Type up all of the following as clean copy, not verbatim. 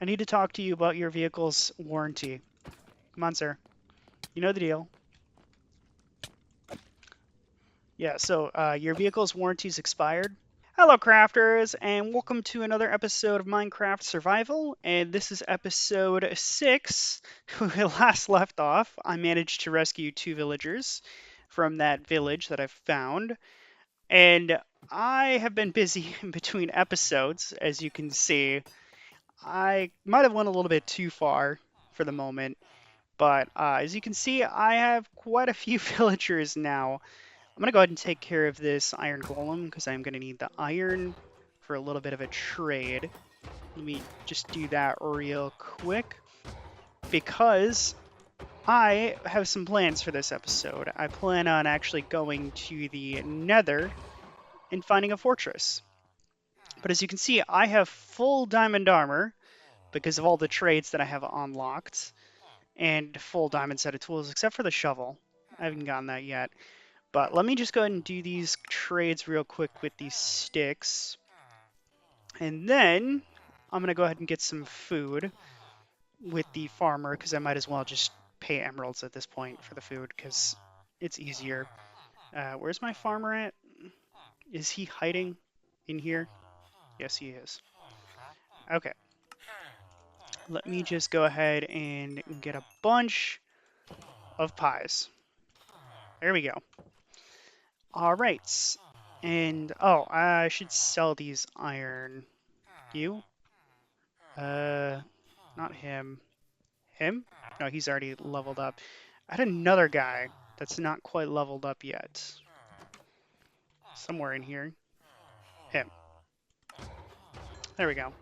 I need to talk to you about your vehicle's warranty. Come on, sir. You know the deal. Yeah, so your vehicle's warranty's expired. Hello, crafters, and welcome to another episode of Minecraft Survival. And this is episode 6. When we last left off, I managed to rescue 2 villagers from that village that I found. And I have been busy in between episodes, as you can see. I might have went a little bit too far for the moment, but as you can see, I have quite a few villagers now. I'm going to go ahead and take care of this iron golem because I'm going to need the iron for a little bit of a trade. Let me just do that real quick because I have some plans for this episode. I plan on actually going to the Nether and finding a fortress. But as you can see, I have full diamond armor because of all the trades that I have unlocked, and full diamond set of tools, except for the shovel. I haven't gotten that yet. But let me just go ahead and do these trades real quick with these sticks. And then I'm going to go ahead and get some food with the farmer, because I might as well just pay emeralds at this point for the food, because it's easier. Where's my farmer at? Is he hiding in here? Yes, he is. Okay. Let me just go ahead and get a bunch of pies. There we go. All right. And, oh, I should sell these iron. You? Not him. Him? No, he's already leveled up. I had another guy that's not quite leveled up yet. Somewhere in here. Him. There we go.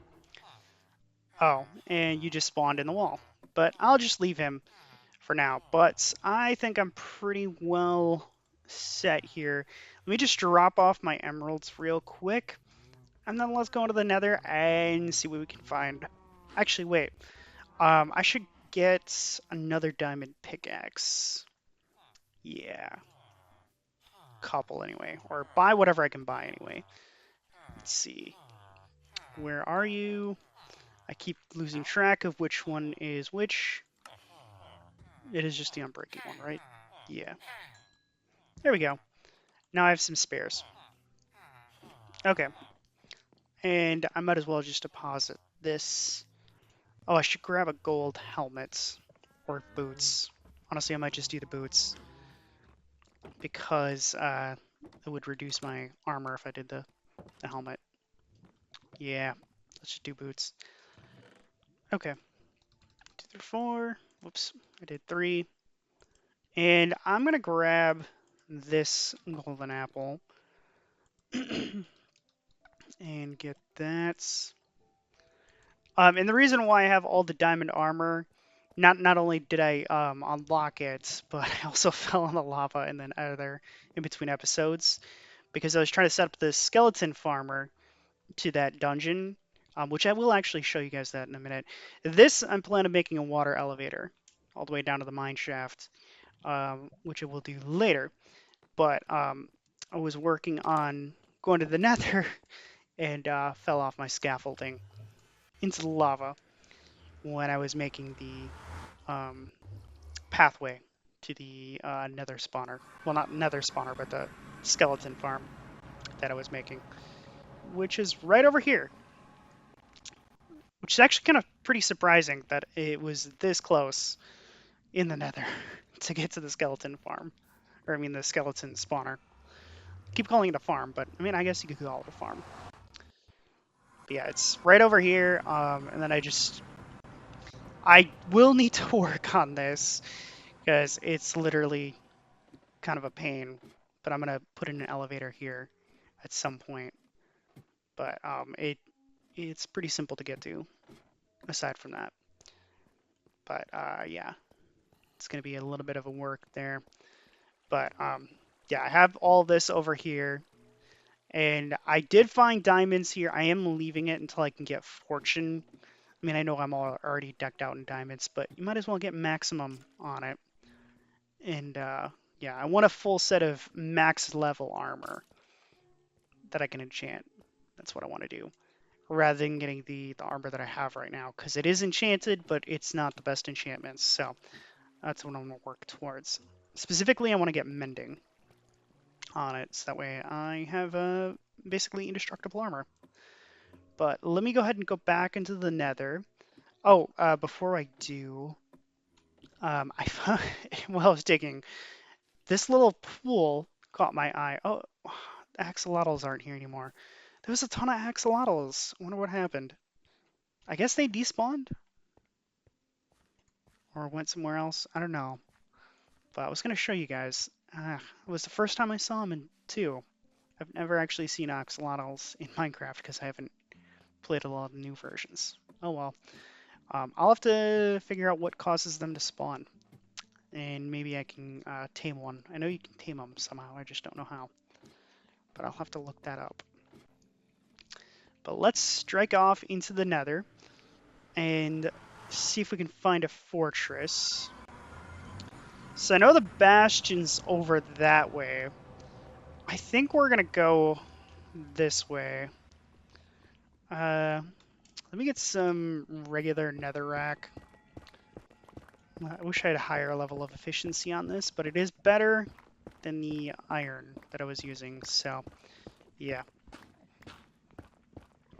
Oh, and you just spawned in the wall. But I'll just leave him for now. But I think I'm pretty well set here. Let me just drop off my emeralds real quick. And then let's go into the nether and see what we can find. Actually, wait. I should get another diamond pickaxe. Yeah. Couple anyway. Or buy whatever I can buy anyway. Let's see. Where are you? I keep losing track of which one is which. It is just the unbreaking one, right? Yeah. There we go. Now I have some spares. Okay. And I might as well just deposit this. Oh, I should grab a gold helmet. Or boots. Honestly, I might just do the boots. Because it would reduce my armor if I did the helmet. Yeah. Let's just do boots. Okay. 2 through 4. Whoops. I did 3. And I'm going to grab this golden apple. And get that. And the reason why I have all the diamond armor, not only did I unlock it, but I also fell in the lava and then out of there in between episodes because I was trying to set up the skeleton farmer to that dungeon, which I will actually show you guys that in a minute. This, I'm planning on making a water elevator all the way down to the mine shaft, which I will do later. But I was working on going to the nether and fell off my scaffolding into the lava when I was making the pathway to the nether spawner. Well, not nether spawner, but the skeleton farm that I was making, which is right over here. Which is actually kind of pretty surprising that it was this close in the nether to get to the skeleton farm. Or, I mean, the skeleton spawner. I keep calling it a farm, but, I mean, I guess you could call it a farm. But yeah, it's right over here, and then I will need to work on this, because it's literally kind of a pain, but I'm going to put in an elevator here at some point. But it's pretty simple to get to, aside from that. But yeah, it's going to be a little bit of a work there. But yeah, I have all this over here. And I did find diamonds here. I am leaving it until I can get fortune. I mean, I know I'm already decked out in diamonds, but you might as well get maximum on it. And yeah, I want a full set of max level armor that I can enchant. That's what I want to do. rather than getting the armor that I have right now, because it is enchanted, but it's not the best enchantments. So that's what I'm gonna work towards. Specifically, I want to get mending on it, so that way I have basically indestructible armor. But let me go ahead and go back into the Nether. Oh, before I do, I found, while I was digging, this little pool caught my eye. Oh, axolotls aren't here anymore. There was a ton of axolotls. I wonder what happened. I guess they despawned or went somewhere else. I don't know. But I was going to show you guys. It was the first time I saw them in 2. I've never actually seen axolotls in Minecraft because I haven't played a lot of the new versions. Oh well. I'll have to figure out what causes them to spawn. And maybe I can tame one. I know you can tame them somehow, I just don't know how. But I'll have to look that up. But let's strike off into the Nether and see if we can find a fortress. So I know the bastion's over that way. I think we're gonna go this way. Let me get some regular netherrack. I wish I had a higher level of efficiency on this, but it is better than the iron that I was using, so yeah.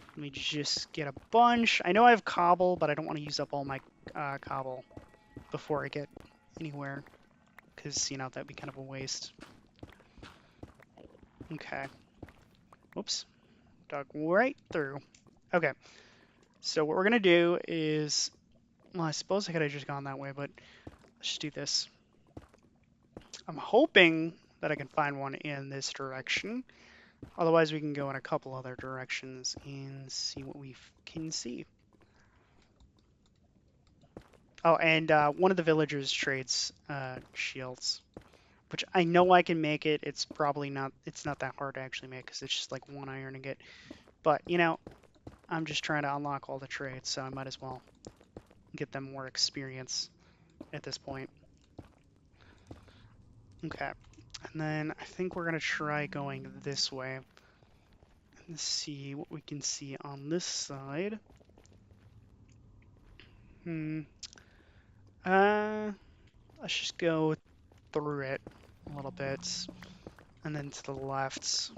Let me just get a bunch. I know I have cobble, but I don't want to use up all my cobble before I get anywhere, because, you know, that'd be kind of a waste. Okay. Whoops. Dug right through. Okay. So what we're going to do is, well, I suppose I could have just gone that way, but let's just do this. I'm hoping that I can find one in this direction. Otherwise, we can go in a couple other directions and see what we can see. Oh, and one of the villagers trades shields, which I know I can make it. It's probably not, it's not that hard to actually make because it's just like 1 iron to get. But, you know, I'm just trying to unlock all the trades, so I might as well get them more experience at this point. Okay, and then I think we're going to try going this way and see what we can see on this side. Let's just go through it a little bit and then to the left.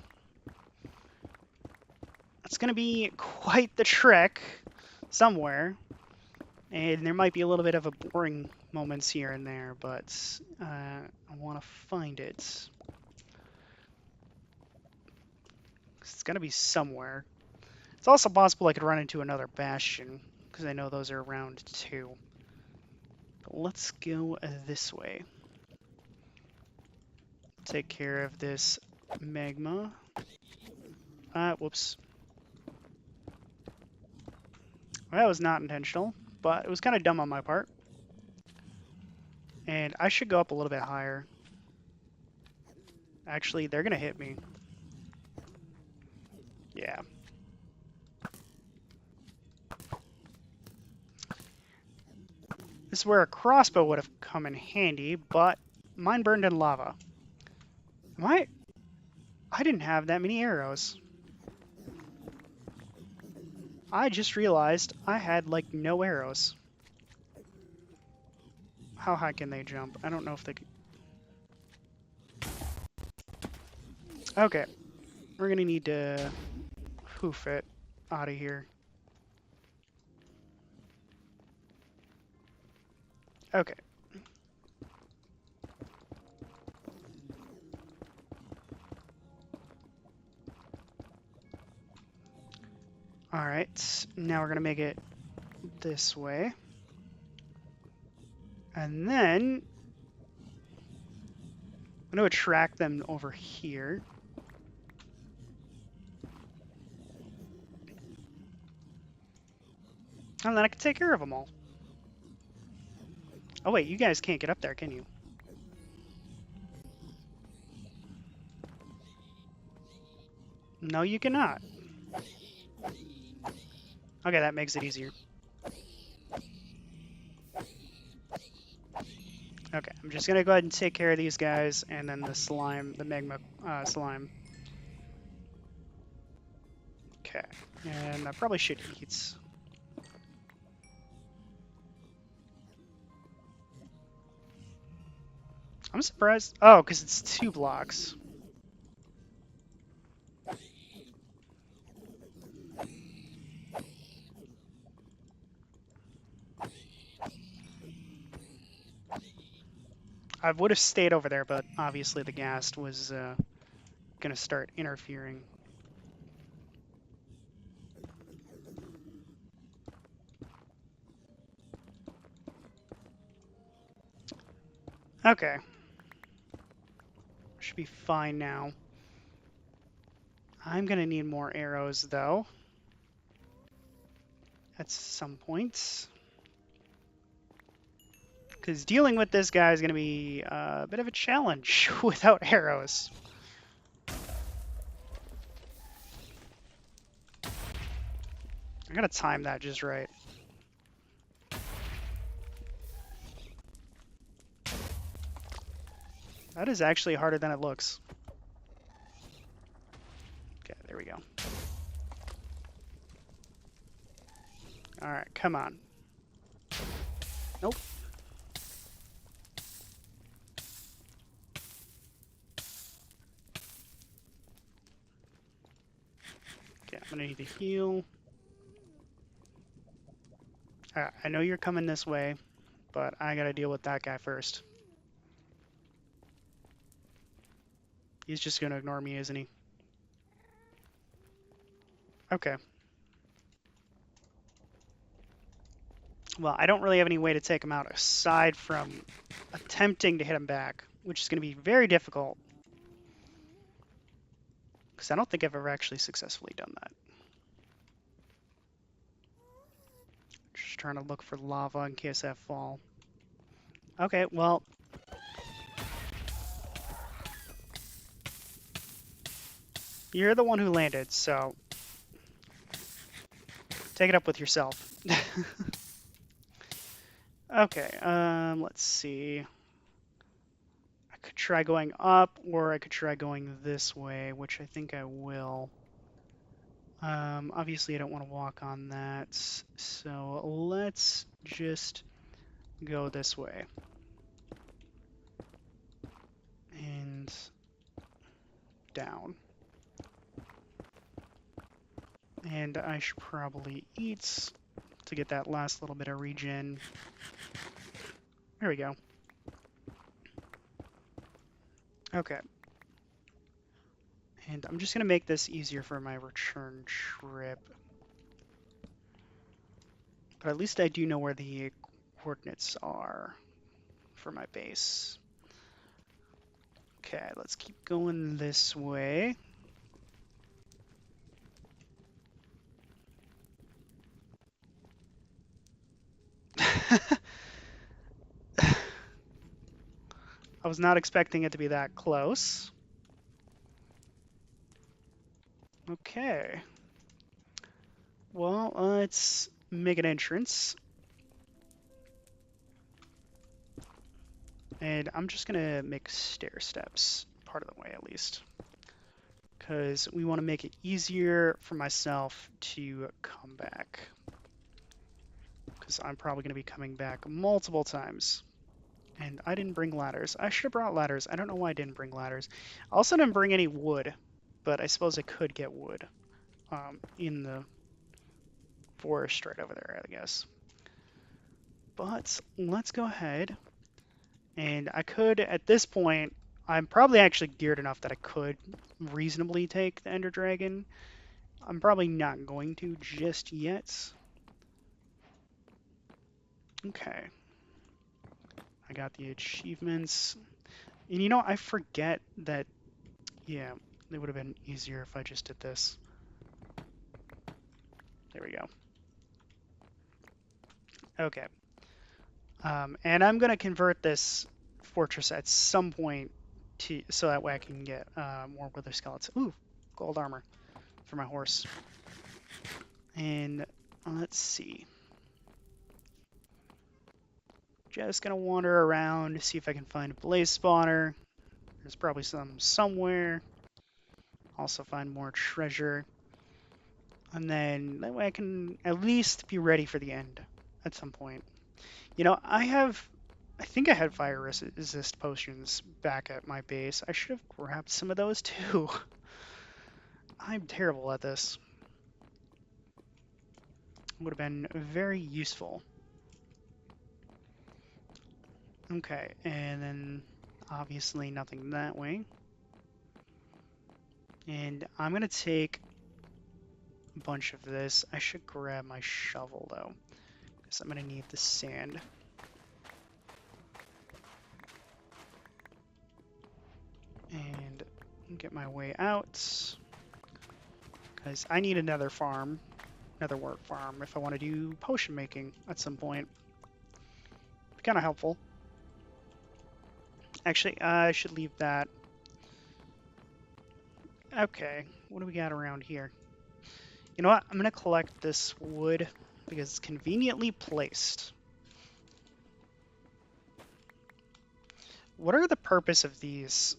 It's going to be quite the trek somewhere, and there might be a little bit of a boring moments here and there, but I want to find it. It's going to be somewhere. It's also possible I could run into another bastion, because I know those are around too. But let's go this way. Take care of this magma. Whoops. That was not intentional, but it was kind of dumb on my part. And I should go up a little bit higher. Actually, they're going to hit me. Yeah. This is where a crossbow would have come in handy, but mine burned in lava. I didn't have that many arrows. I just realized I had, like, no arrows. How high can they jump? I don't know if they can... Okay. We're gonna need to hoof it out of here. Okay. Alright, now we're gonna make it this way. And then I'm gonna attract them over here. And then I can take care of them all. Oh wait, you guys can't get up there, can you? No, you cannot. Okay, that makes it easier. Okay, I'm just gonna go ahead and take care of these guys, and then the slime, the magma slime. Okay. And I probably should eat. I'm surprised. Oh, because it's 2 blocks. I would have stayed over there, but obviously the ghast was going to start interfering. Okay. Should be fine now. I'm going to need more arrows, though, at some point. Because dealing with this guy is going to be a bit of a challenge without arrows. I gotta time that just right. That is actually harder than it looks. Okay, there we go. Alright, come on. Nope. Okay, I'm gonna need to heal. Alright, I know you're coming this way, but I gotta deal with that guy first. He's just gonna ignore me, isn't he? Okay. Well, I don't really have any way to take him out aside from attempting to hit him back, which is gonna be very difficult. Because I don't think I've ever actually successfully done that. Just trying to look for lava in case I fall. Okay, well, you're the one who landed, so take it up with yourself. Okay, let's see. I could try going up, or I could try going this way, which I think I will. Obviously, I don't want to walk on that, so let's just go this way. And down. And I should probably eat to get that last little bit of regen. There we go. Okay. And I'm just going to make this easier for my return trip. But at least I do know where the coordinates are for my base. Okay, let's keep going this way. I was not expecting it to be that close. Okay. Well, let's make an entrance. And I'm just going to make stair steps, part of the way at least. Because we want to make it easier for myself to come back. Because I'm probably going to be coming back multiple times. And I didn't bring ladders. I should have brought ladders. I don't know why I didn't bring ladders. I also didn't bring any wood, but I suppose I could get wood in the forest right over there, I guess. But let's go ahead. And I could, at this point, I'm probably actually geared enough that I could reasonably take the Ender Dragon. I'm probably not going to just yet. Okay. I got the achievements. And you know, I forget that, yeah, it would have been easier if I just did this. There we go. Okay. And I'm going to convert this fortress at some point to so that way I can get more wither skeletons. Ooh, gold armor for my horse. And let's see. Just gonna wander around to see if I can find a blaze spawner. There's probably some somewhere. Also find more treasure. And then that way I can at least be ready for the end at some point. You know, I think I had fire resist potions back at my base. I should have grabbed some of those too. I'm terrible at this. Would have been very useful. Okay, and then obviously nothing that way. And I'm gonna take a bunch of this. I should grab my shovel though, because I'm gonna need the sand. And get my way out, because I need another farm, another work farm, if I want to do potion making at some point. Be kind of helpful. Actually, I should leave that. Okay, what do we got around here? You know what? I'm going to collect this wood because it's conveniently placed. What are the purpose of these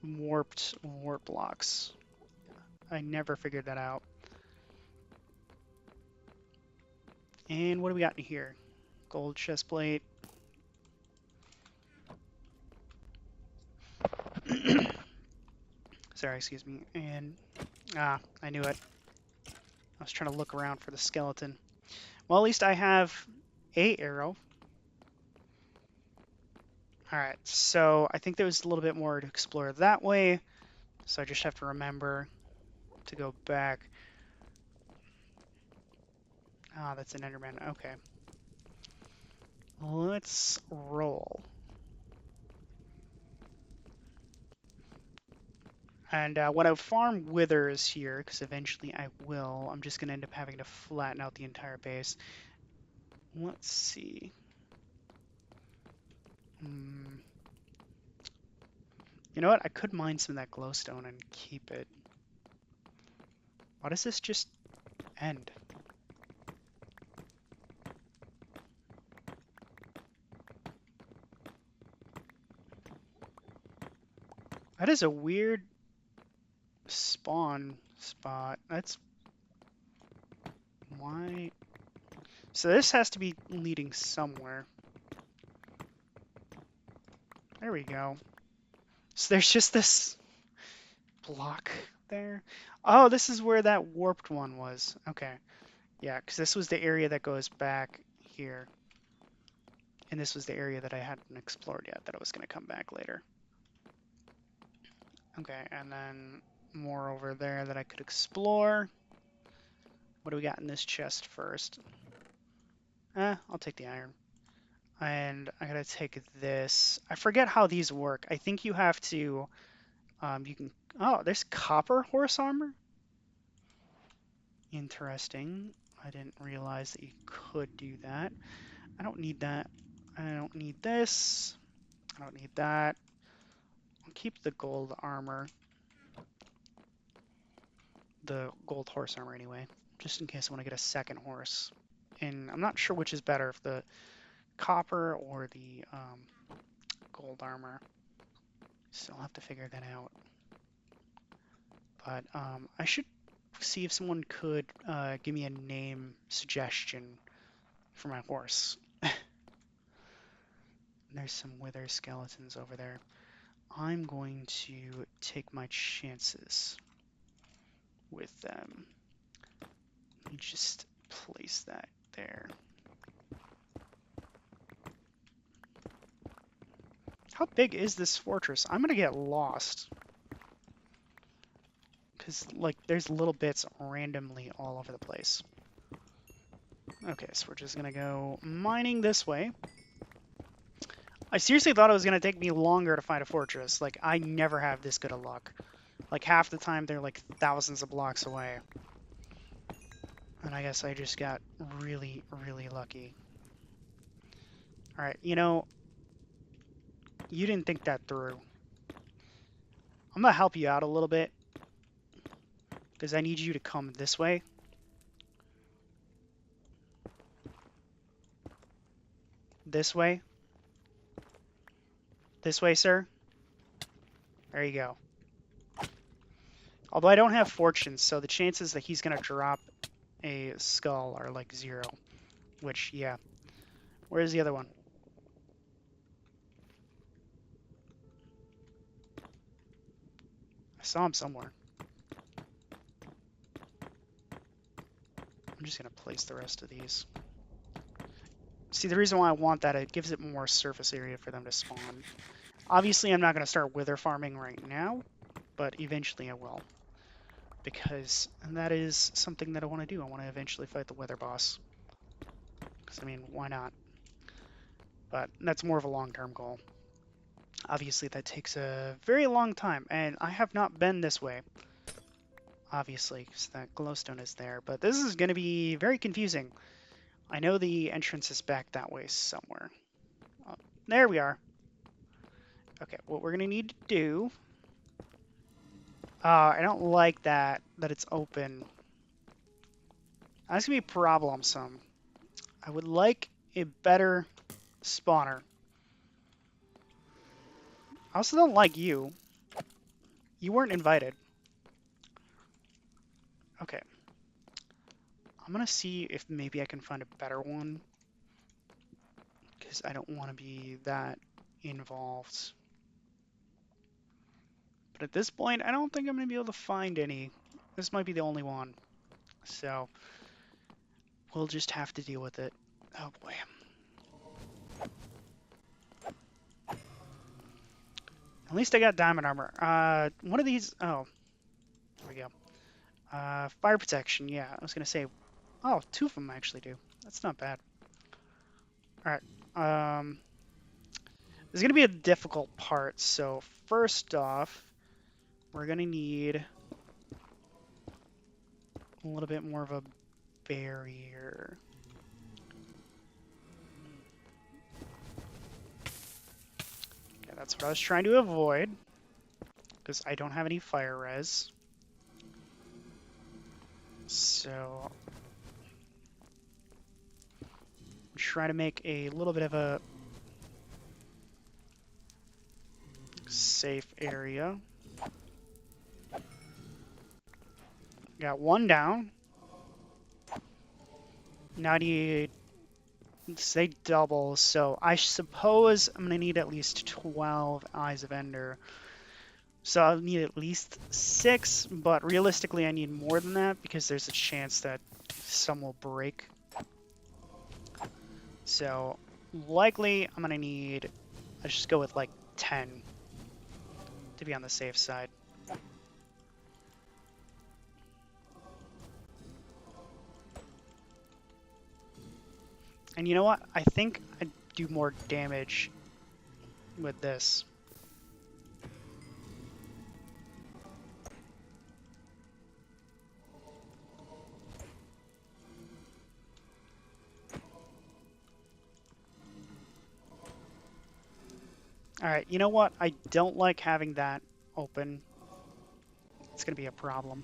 warped warp blocks? I never figured that out. And what do we got in here? Gold chest plate. Sorry, excuse me. And, I knew it. I was trying to look around for the skeleton. Well, at least I have a arrow. Alright, so I think there was a little bit more to explore that way. So I just have to remember to go back. Ah, that's an Enderman. Okay. Let's roll. And when I farm withers here, because eventually I will, I'm just going to end up having to flatten out the entire base. Let's see. You know what? I could mine some of that glowstone and keep it. Why does this just end? That is a weird spawn spot. That's why. So this has to be leading somewhere. There we go. So there's just this block there. Oh, this is where that warped one was. Okay. Yeah, because this was the area that goes back here. And this was the area that I hadn't explored yet that I was going to come back later. Okay, and then more over there that I could explore. What do we got in this chest first? I'll take the iron. And I gotta take this. I forget how these work. I think you have to, you can, oh, there's copper horse armor? Interesting. I didn't realize that you could do that. I don't need that. I don't need this. I don't need that. I'll keep the gold armor. The gold horse armor anyway, just in case I want to get a second horse. And I'm not sure which is better, if the copper or the gold armor. So I'll have to figure that out. But I should see if someone could give me a name suggestion for my horse. There's some wither skeletons over there. I'm going to take my chances with them. Let me just place that there. How big is this fortress? I'm gonna get lost. Because, like, there's little bits randomly all over the place. Okay, so we're just gonna go mining this way. I seriously thought it was gonna take me longer to find a fortress. Like, I never have this good of luck. Like, half the time they're like thousands of blocks away. And I guess I just got really, really lucky. Alright, you know, you didn't think that through. I'm gonna help you out a little bit, because I need you to come this way. This way. This way, sir. There you go. Although I don't have fortune, so the chances that he's going to drop a skull are like 0. Which, yeah. Where's the other one? I saw him somewhere. I'm just going to place the rest of these. See, the reason why I want that, it gives it more surface area for them to spawn. Obviously, I'm not going to start wither farming right now, but eventually I will. Because that is something that I want to do. I want to eventually fight the wither boss. Because, I mean, why not? But that's more of a long-term goal. Obviously, that takes a very long time, and I have not been this way. Obviously, because that glowstone is there. But this is going to be very confusing. I know the entrance is back that way somewhere. Oh, there we are. Okay, what we're going to need to do... I don't like that it's open. That's going to be problemsome. I would like a better spawner. I also don't like you. You weren't invited. Okay. I'm going to see if maybe I can find a better one. Because I don't want to be that involved. But at this point, I don't think I'm going to be able to find any. This might be the only one. So, we'll just have to deal with it. Oh boy. At least I got diamond armor. One of these... Oh. There we go. Fire protection, yeah. I was going to say... Oh, 2 of them actually do. That's not bad. Alright. This is going to be a difficult part. So, first off, we're going to need a little bit more of a barrier. Okay, that's what I was trying to avoid. Because I don't have any fire res. So... try to make a little bit of a safe area. Got 1 down. Now I need, say, double, so I suppose I'm going to need at least 12 Eyes of Ender. So I'll need at least 6, but realistically I need more than that because there's a chance that some will break. So likely I'm going to need, let's just go with like 10 to be on the safe side. And you know what? I think I'd do more damage with this. Alright, you know what? I don't like having that open. It's going to be a problem.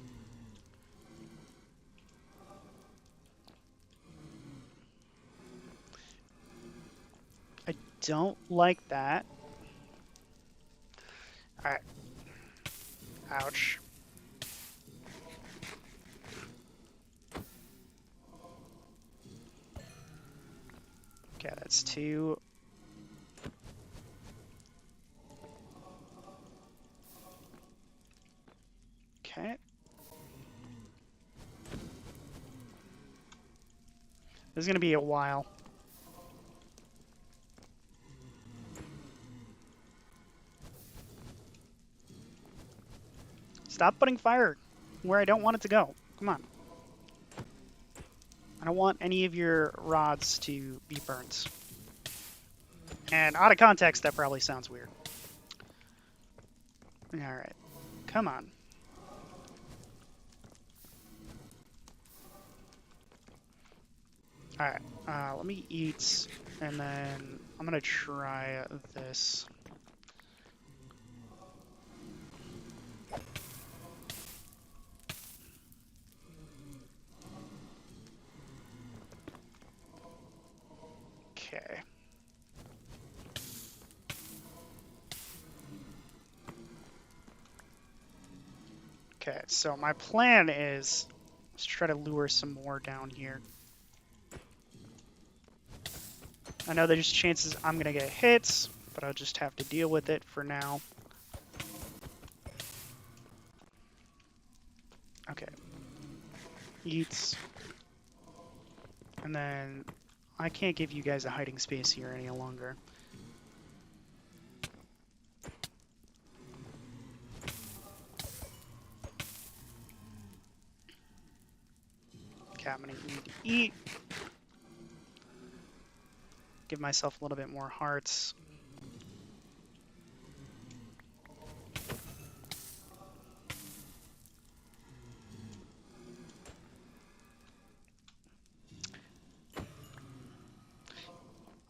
I don't like that. Alright. Ouch. Okay, that's 2. Okay. This is going to be a while. Stop putting fire where I don't want it to go. Come on. I don't want any of your rods to be burnt. And out of context, that probably sounds weird. Alright. Come on. Alright. Let me eat, and then I'm going to try this. Okay. Okay, so my plan is let's try to lure some more down here. I know there's chances I'm gonna get hits, but I'll just have to deal with it for now. Okay. Eats. And then I can't give you guys a hiding space here any longer. Okay, I'm gonna need to eat. Give myself a little bit more hearts.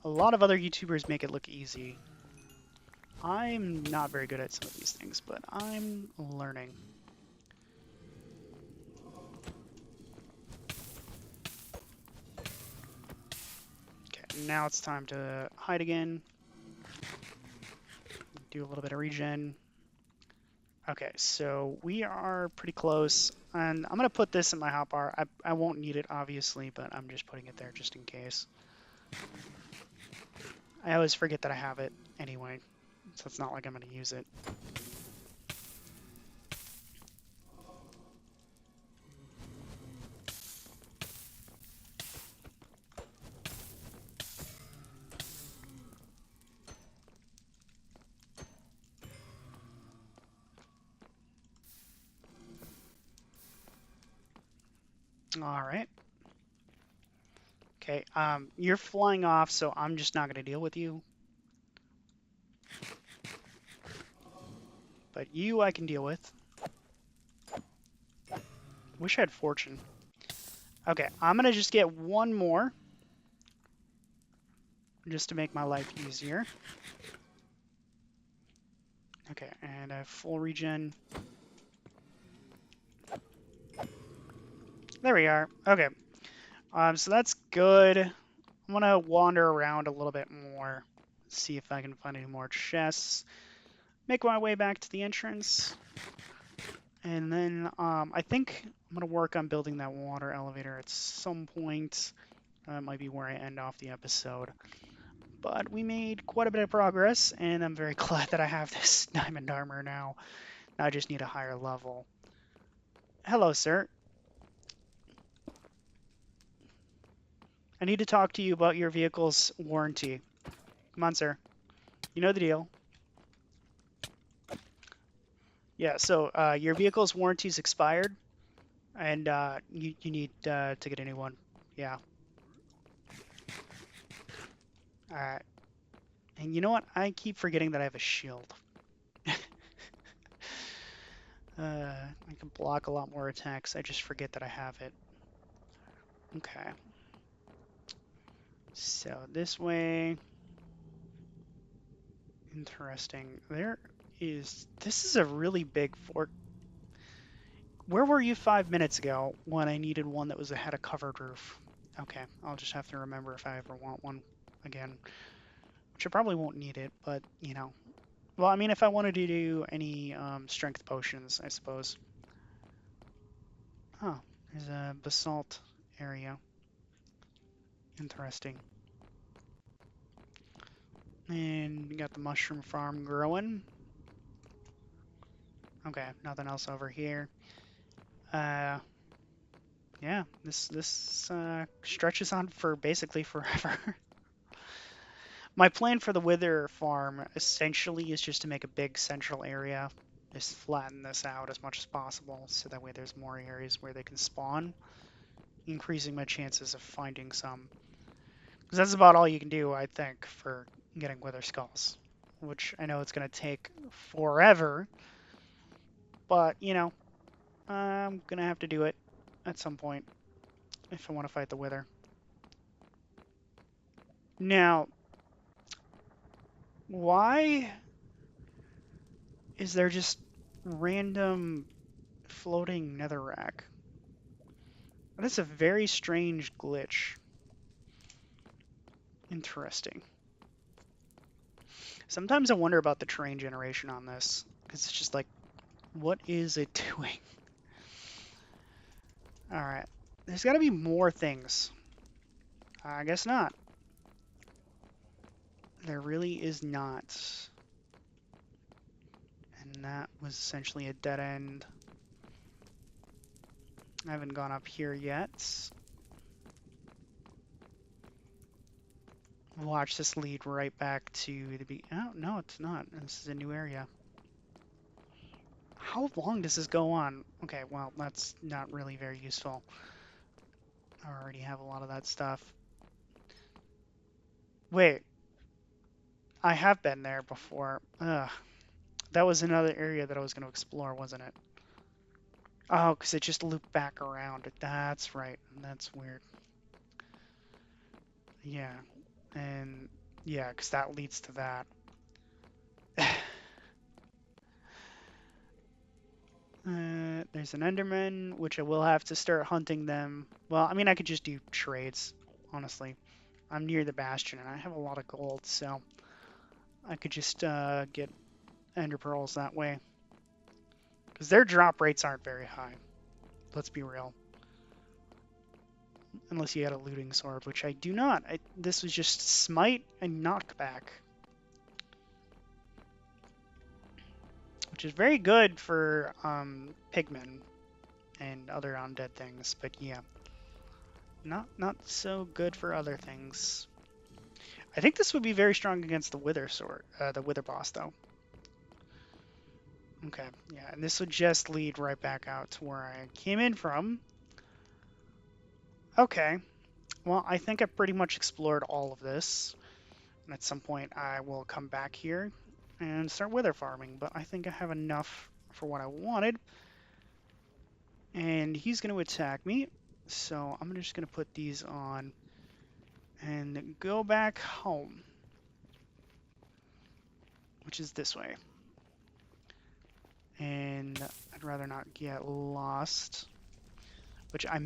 A lot of other YouTubers make it look easy. I'm not very good at some of these things, but I'm learning. Okay, now it's time to hide again. Do a little bit of regen. Okay, so we are pretty close, and I'm gonna put this in my hotbar. I won't need it, obviously, but I'm just putting it there just in case. I always forget that I have it anyway, so it's not like I'm gonna use it. All right. Okay, you're flying off, so I'm just not gonna deal with you. But you I can deal with. Wish I had fortune. Okay, I'm gonna just get one more. Just to make my life easier. Okay, and I have full regen. There we are. Okay, so that's good. I'm gonna wander around a little bit more. See if I can find any more chests. Make my way back to the entrance. And then I think I'm gonna work on building that water elevator at some point. That might be where I end off the episode. But we made quite a bit of progress, and I'm very glad that I have this diamond armor now. I just need a higher level. Hello, sir. I need to talk to you about your vehicle's warranty. Come on, sir. You know the deal. Yeah, so your vehicle's warranty's expired, and you need to get a new one. Yeah. Alright. And you know what? I keep forgetting that I have a shield. I can block a lot more attacks. I just forget that I have it. Okay. So this way. Interesting. This is a really big fort. Where were you 5 minutes ago when I needed one that had a covered roof? Okay, I'll just have to remember if I ever want one again. Which I probably won't need it, but, you know. Well, I mean, if I wanted to do any strength potions, I suppose. Oh, there's a basalt area. Interesting. And we got the mushroom farm growing. Okay, nothing else over here. Yeah, this stretches on for basically forever. My plan for the Wither farm essentially is just to make a big central area, just flatten this out as much as possible, so that way there's more areas where they can spawn, increasing my chances of finding some. Because that's about all you can do, I think, for getting Wither skulls, which I know it's going to take forever, but, you know, I'm going to have to do it at some point if I want to fight the Wither. Now, why is there just random floating netherrack? That's a very strange glitch. Interesting. Sometimes I wonder about the terrain generation on this, because it's just like, what is it doing? Alright. There's gotta be more things. I guess not. There really is not. And that was essentially a dead end. I haven't gone up here yet. Watch this lead right back to the oh, no, it's not. This is a new area. How long does this go on? Okay, well, that's not really very useful. I already have a lot of that stuff. Wait, I have been there before. Ugh. That was another area that I was going to explore, wasn't it? Oh, because it just looped back around. That's right. That's weird. Yeah. And yeah, because that leads to that. There's an Enderman, which I will have to start hunting them. Well, I mean, I could just do trades, honestly. I'm near the Bastion, and I have a lot of gold, so I could just get Ender Pearls that way. Because their drop rates aren't very high. Let's be real. Unless you had a looting sword, which I do not. This was just smite and knockback. Which is very good for pigmen and other undead things, but yeah. Not so good for other things. I think this would be very strong against the Wither sword, the Wither boss, though. Okay, yeah, and this would just lead right back out to where I came in from. Okay, well, I think I pretty much explored all of this. And at some point, I will come back here and start wither farming, but I think I have enough for what I wanted. And he's going to attack me, so I'm just going to put these on and go back home, which is this way. And I'd rather not get lost, which I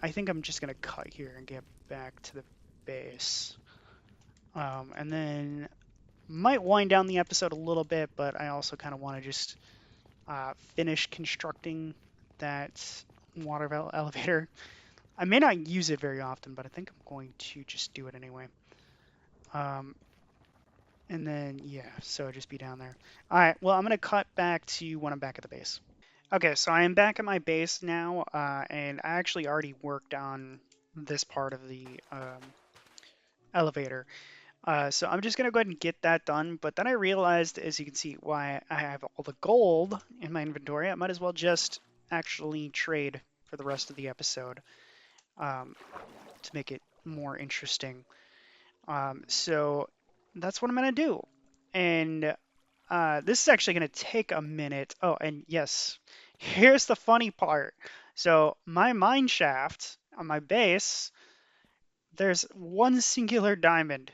think I'm just going to cut here and get back to the base. And then might wind down the episode a little bit, but I also kind of want to just finish constructing that water elevator. I may not use it very often, but I think I'm going to just do it anyway. And then, yeah, so just be down there. All right, well, I'm going to cut back to when I'm back at the base. Okay, so I am back at my base now, and I actually already worked on this part of the elevator. So I'm just going to go ahead and get that done, but then I realized, as you can see, why I have all the gold in my inventory. I might as well just actually trade for the rest of the episode to make it more interesting. So that's what I'm going to do. And this is actually going to take a minute. Oh, and yes, here's the funny part. So my mine shaft on my base, there's one singular diamond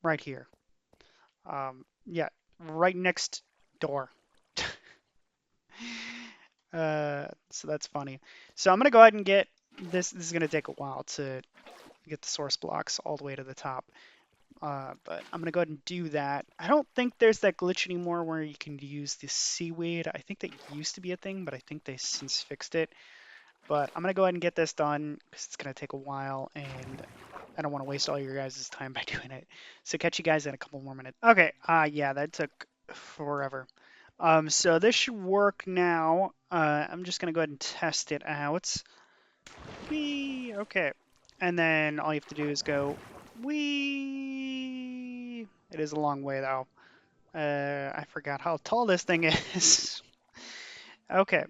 right here. Yeah, right next door. So that's funny. So I'm gonna go ahead and get this. This is gonna take a while to get the source blocks all the way to the top. But I'm gonna go ahead and do that. I don't think there's that glitch anymore where you can use the seaweed. I think that used to be a thing, but I think they since fixed it. But I'm gonna go ahead and get this done because it's gonna take a while, and I don't want to waste all your guys' time by doing it. So catch you guys in a couple more minutes. Okay, yeah, that took forever. So this should work now. I'm just gonna go ahead and test it out. Whee! Okay. And then all you have to do is go whee! It is a long way though. I forgot how tall this thing is. Okay.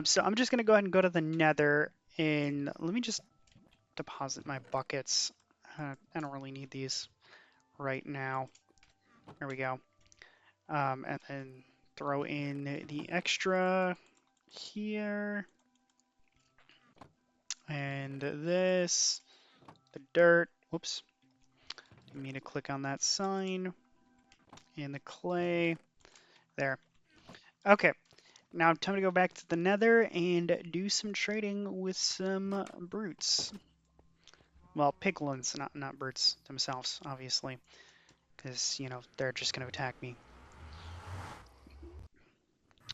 So I'm just gonna go ahead and go to the Nether and let me just deposit my buckets. I don't really need these right now. There we go. And then throw in the extra here. And this, the dirt. Whoops. Didn't mean to click on that sign. And the clay. There. Okay. Now time to go back to the Nether and do some trading with some brutes. Well, piglins, not brutes themselves, obviously, because you know they're just going to attack me.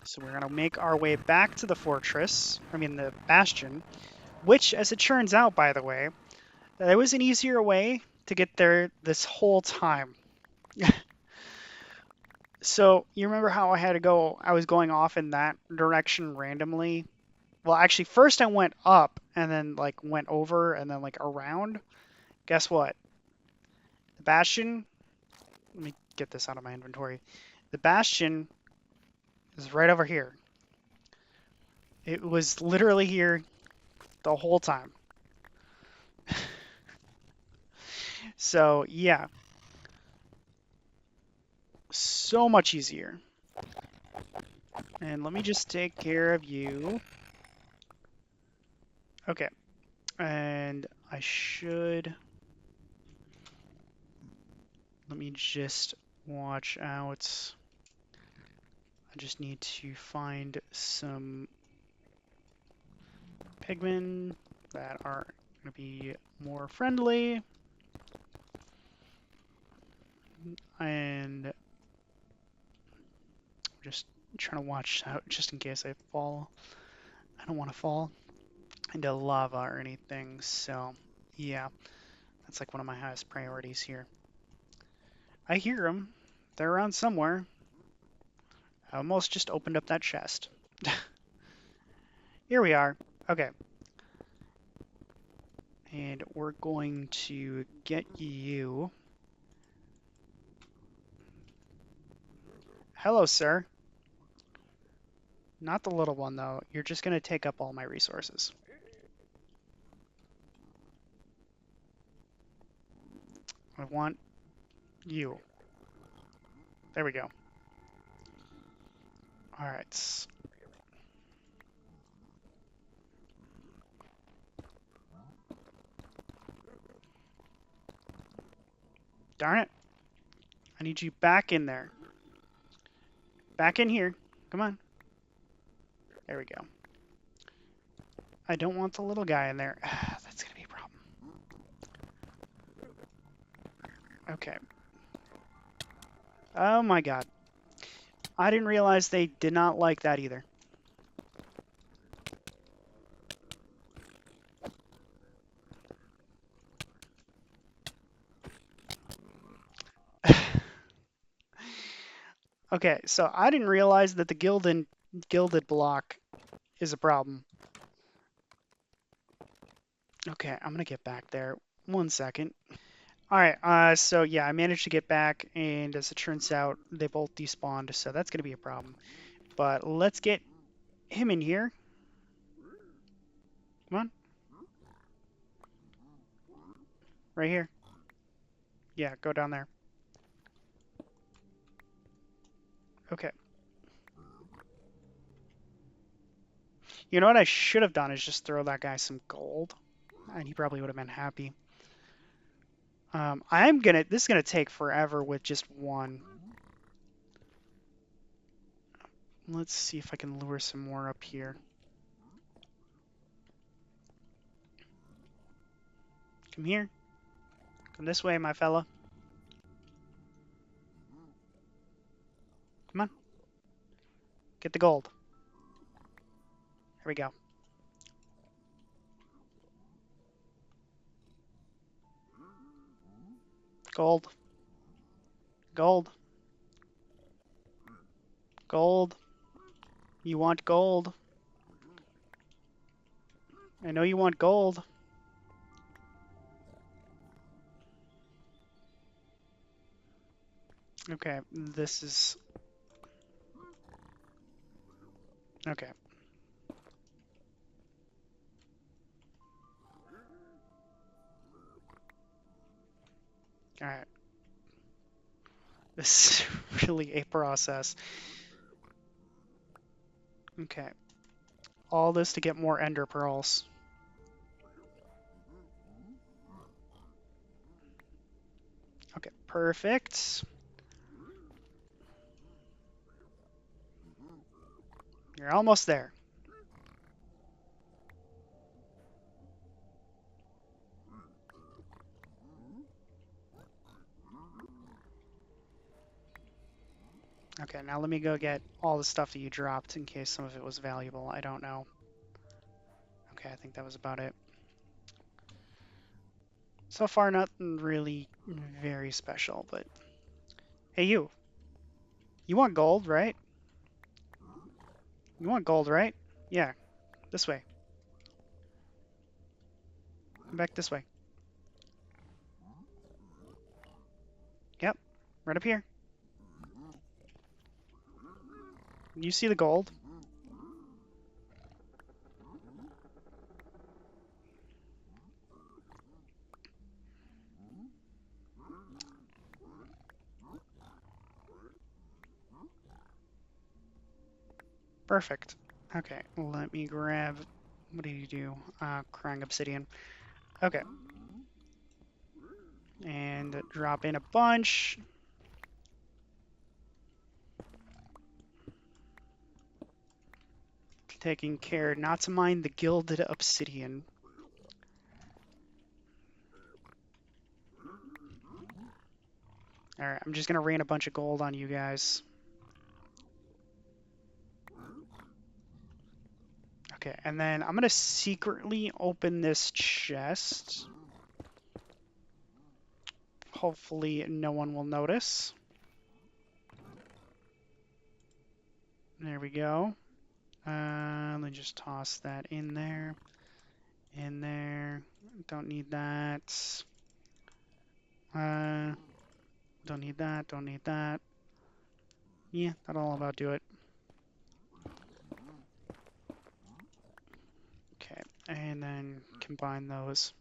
So we're gonna make our way back to the fortress. I mean the bastion, which, as it turns out, by the way, there was an easier way to get there this whole time. So you remember how I had to go? I was going off in that direction randomly. Well, actually, first I went up and then like went over and then like around. Guess what? The bastion. Let me get this out of my inventory. The bastion is right over here. It was literally here the whole time. So yeah, so much easier. And let me just take care of you. Okay. And I should... Let me just watch out. I just need to find some pigmen that are going to be more friendly. And just trying to watch out just in case I fall. I don't want to fall into lava or anything, so yeah, that's like one of my highest priorities here. I hear them. They're around somewhere. I almost just opened up that chest. Here we are. Okay. And we're going to get you. Hello, sir. Not the little one, though. You're just going to take up all my resources. I want you. There we go. All right. Darn it. I need you back in there. Back in here. Come on. There we go. I don't want the little guy in there. That's going to be a problem. Okay. Oh my god. I didn't realize they did not like that either. Okay, so I didn't realize that the gilded block is a problem. Okay, I'm gonna get back there. 1 second. All right, so yeah, I managed to get back, and as it turns out, they both despawned, so that's gonna be a problem. But let's get him in here. Come on, right here. Yeah, go down there. Okay. You know what I should have done is just throw that guy some gold, and he probably would have been happy. This is gonna take forever with just one. Let's see if I can lure some more up here. Come here. Come this way, my fella. Come on. Get the gold. Here we go. Gold. Gold. Gold. You want gold. I know you want gold. Okay, this is... Okay. Alright. This is really a process. Okay. All this to get more ender pearls. Okay, perfect. You're almost there. Okay, now let me go get all the stuff that you dropped in case some of it was valuable. I don't know. Okay, I think that was about it. So far, nothing really very special, but hey, you. You want gold, right? You want gold, right? Yeah, this way. Come back this way. Yep, right up here. You see the gold? Perfect. Okay, let me grab. What do you do? Crying obsidian. Okay, and drop in a bunch. Taking care not to mine the gilded obsidian. Alright, I'm just gonna rain a bunch of gold on you guys. Okay, and then I'm gonna secretly open this chest. Hopefully no one will notice. There we go. Let me just toss that in there. In there. Don't need that. Uh, don't need that. Don't need that. Yeah, that'll about do it. Okay, and then combine those.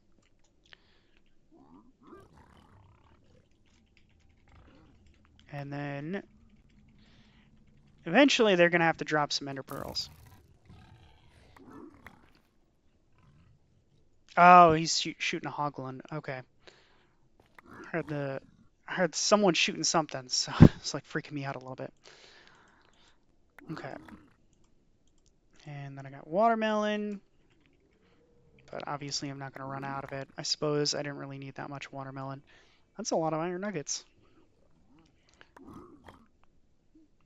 And then eventually they're gonna have to drop some ender pearls. Oh, he's shooting a hoglin. Okay. Heard the heard someone shooting something, so it's like freaking me out a little bit. Okay. And then I got watermelon, but obviously I'm not going to run out of it. I suppose I didn't really need that much watermelon. That's a lot of iron nuggets.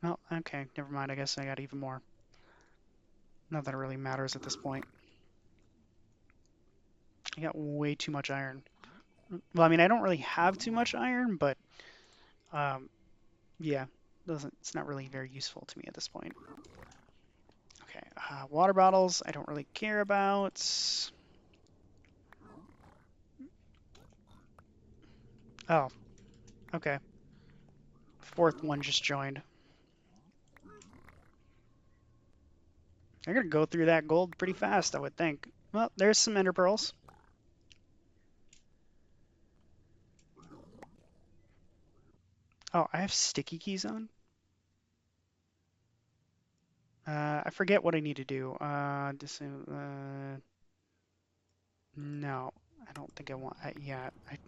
Well, okay, never mind. I guess I got even more. Not that it really matters at this point. I got way too much iron. Well, I mean, I don't really have too much iron, but um, yeah, it's not really very useful to me at this point. Okay, water bottles I don't really care about. Oh, okay. Fourth one just joined. They're gonna go through that gold pretty fast, I would think. Well, there's some ender pearls. Oh, I have sticky keys on? I forget what I need to do. No, I don't think I want. Yeah, I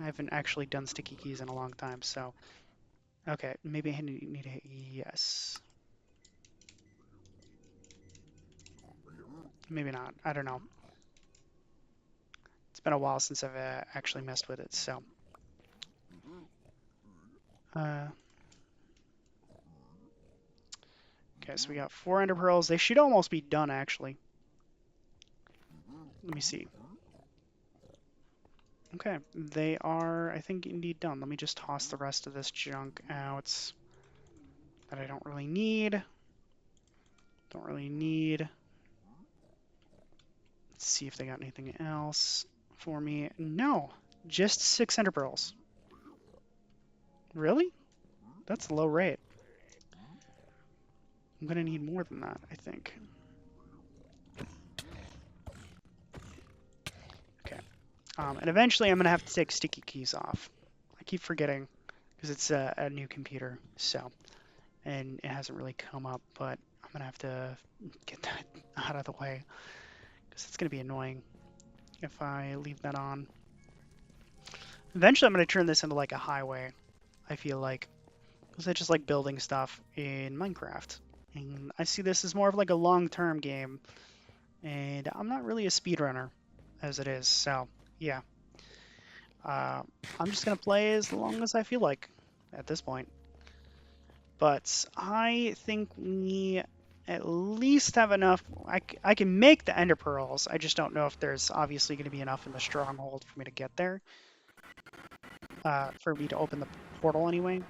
haven't actually done sticky keys in a long time, so. Okay, maybe I need to hit yes. Maybe not. I don't know. It's been a while since I've actually messed with it, so. Uh, okay, so we got 4 ender pearls. They should almost be done, actually. Let me see. Okay, they are, I think, indeed done. Let me just toss the rest of this junk out that I don't really need. Don't really need. Let's see if they got anything else for me. No, just 6 ender pearls. Really? That's a low rate. I'm gonna need more than that, I think. Okay. And eventually I'm gonna have to take sticky keys off. I keep forgetting because it's a new computer, so, and it hasn't really come up, but I'm gonna have to get that out of the way because it's gonna be annoying if I leave that on. Eventually I'm gonna turn this into like a highway, I feel like, because I just like building stuff in Minecraft. And I see this as more of like a long-term game, and I'm not really a speedrunner as it is, so yeah. Uh, I'm just gonna play as long as I feel like at this point. But I think we at least have enough. I can make the ender pearls. I just don't know if there's obviously going to be enough in the stronghold for me to get there, for me to open the portal anyway.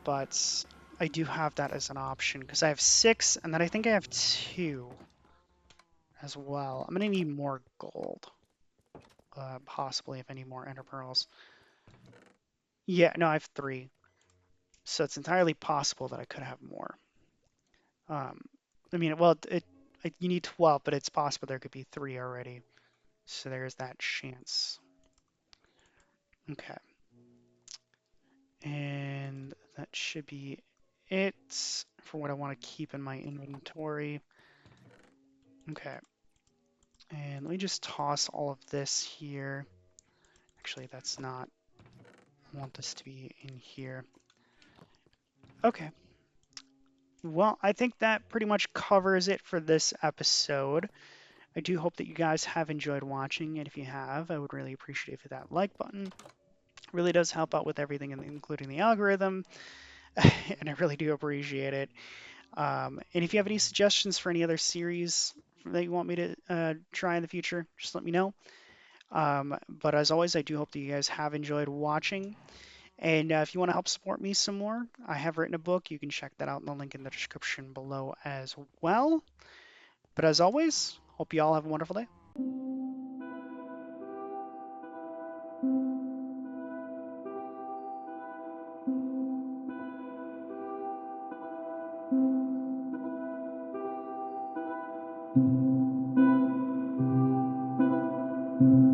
But I do have that as an option because I have 6, and then I think I have 2 as well. I'm going to need more gold, possibly if I need more ender pearls. Yeah, no, I have 3. So it's entirely possible that I could have more. Um, I mean, well, you need 12, but it's possible there could be 3 already. So there's that chance. Okay. And that should be it for what I want to keep in my inventory. Okay. And let me just toss all of this here. Actually, that's not. I want this to be in here. Okay. Well, I think that pretty much covers it for this episode. I do hope that you guys have enjoyed watching, and if you have, I would really appreciate if you hit that like button. It really does help out with everything, including the algorithm, and I really do appreciate it. And if you have any suggestions for any other series that you want me to try in the future, just let me know. But as always, I do hope that you guys have enjoyed watching. And if you want to help support me some more, I have written a book. You can check that out in the link in the description below as well. But as always, hope you all have a wonderful day.